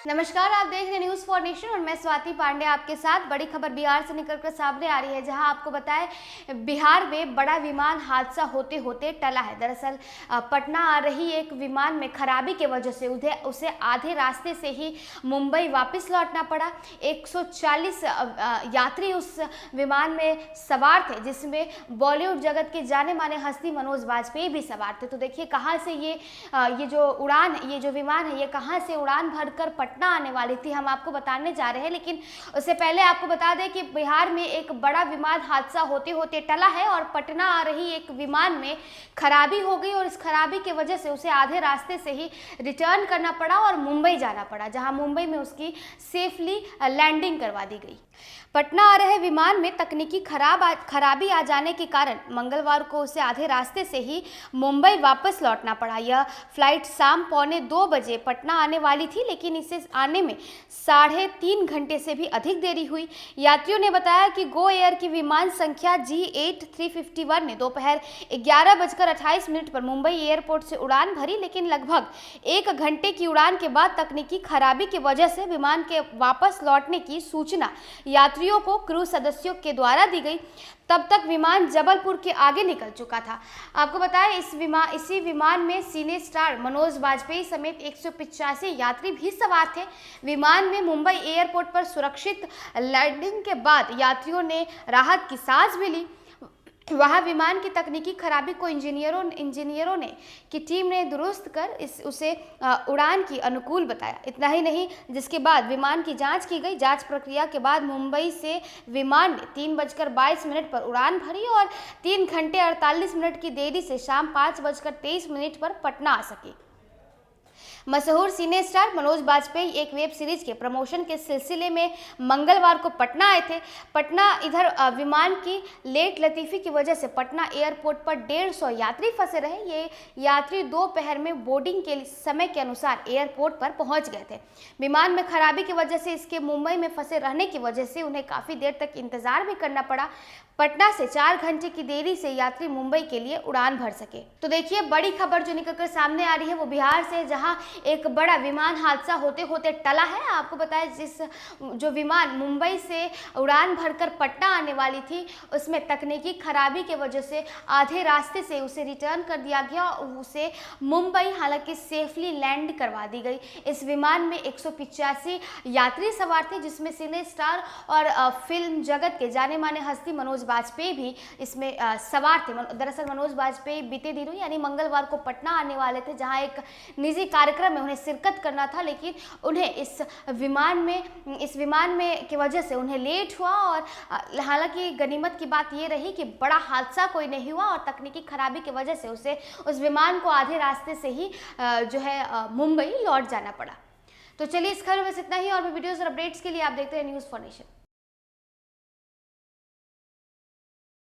नमस्कार, आप देख रहे हैं न्यूज़ फॉर नेशन और मैं स्वाति पांडे आपके साथ। बड़ी खबर बिहार से निकलकर सामने आ रही है, जहां आपको बताएं बिहार में बड़ा विमान हादसा होते होते टला है। दरअसल पटना आ रही एक विमान में खराबी की वजह से उसे आधे रास्ते से ही मुंबई वापस लौटना पड़ा। 140 यात्री उस विमान में सवार थे, जिसमें बॉलीवुड जगत के जाने माने हस्ती मनोज वाजपेयी भी सवार थे। तो देखिए कहाँ से ये जो विमान है, ये कहाँ से उड़ान भरकर पटना आने वाली थी, हम आपको बताने जा रहे हैं। लेकिन उससे पहले आपको बता दें कि बिहार में एक बड़ा विमान हादसा होते होते टला है और पटना आ रही एक विमान में खराबी हो गई और इस खराबी की वजह से उसे आधे रास्ते से ही रिटर्न करना पड़ा और मुंबई जाना पड़ा, जहां मुंबई में उसकी सेफली लैंडिंग करवा दी गई। पटना आ रहे विमान में तकनीकी खराबी आ जाने के कारण मंगलवार को उसे आधे रास्ते से ही मुंबई वापस लौटना पड़ा। यह फ्लाइट शाम 1:45 बजे पटना आने वाली थी, लेकिन इसे आने में 3.5 घंटे से भी अधिक देरी हुई। यात्रियों ने बताया कि गो एयर की विमान संख्या G8351 ने दोपहर 11:28 पर मुंबई एयरपोर्ट से उड़ान भरी, लेकिन लगभग 1 घंटे की उड़ान के बाद तकनीकी खराबी की वजह से विमान के वापस लौटने की सूचना यात्रियों को क्रू सदस्यों के द्वारा दी गई। तब तक विमान जबलपुर के आगे निकल चुका था। आपको बताएं इसी विमान में सिने स्टार मनोज वाजपेयी समेत 185 यात्री भी सवार थे। विमान में मुंबई एयरपोर्ट पर सुरक्षित लैंडिंग के बाद यात्रियों ने राहत की सांस भी ली। वहाँ विमान की तकनीकी खराबी को इंजीनियरों की टीम ने दुरुस्त कर उसे उड़ान की अनुकूल बताया। इतना ही नहीं, जिसके बाद विमान की जांच की गई। जांच प्रक्रिया के बाद मुंबई से विमान ने 3:22 पर उड़ान भरी और 3 घंटे 48 मिनट की देरी से शाम 5:23 पर पटना आ सकी। मशहूर सिने स्टार मनोज वाजपेयी एक वेब सीरीज के प्रमोशन के सिलसिले में मंगलवार को पटना आए थे। इधर विमान की लेट लतीफी की वजह से पटना एयरपोर्ट पर 150 यात्री फंसे रहे। ये यात्री दोपहर में बोर्डिंग के समय के अनुसार एयरपोर्ट पर पहुंच गए थे। विमान में खराबी की वजह से इसके मुंबई में फंसे रहने की वजह से उन्हें काफ़ी देर तक इंतजार भी करना पड़ा। पटना से 4 घंटे की देरी से यात्री मुंबई के लिए उड़ान भर सके। तो देखिए बड़ी खबर जो निकलकर सामने आ रही है वो बिहार से, जहां एक बड़ा विमान हादसा होते होते टला है। आपको बताएं जो विमान मुंबई से उड़ान भरकर पटना आने वाली थी, उसमें तकनीकी खराबी की वजह से आधे रास्ते से उसे रिटर्न कर दिया गया और उसे मुंबई हालांकि सेफली लैंड करवा दी गई। इस विमान में 185 यात्री सवार थे, जिसमें सिने स्टार और फिल्म जगत के जाने माने हस्ती मनोज वाजपेयी भी इसमें सवार थे। दरअसल मनोज वाजपेयी बीते दिनों यानी मंगलवार को पटना आने वाले थे, जहां एक निजी कार्यक्रम में उन्हें शिरकत करना था, लेकिन उन्हें इस विमान में की वजह से उन्हें लेट हुआ। और हालांकि गनीमत की बात ये रही कि बड़ा हादसा कोई नहीं हुआ और तकनीकी खराबी की वजह से उसे उस विमान को आधे रास्ते से ही मुंबई लौट जाना पड़ा। तो चलिए इस खबर में इतना ही, और भी वीडियोस और अपडेट्स के लिए आप देखते हैं न्यूज़ फॉर नेशन।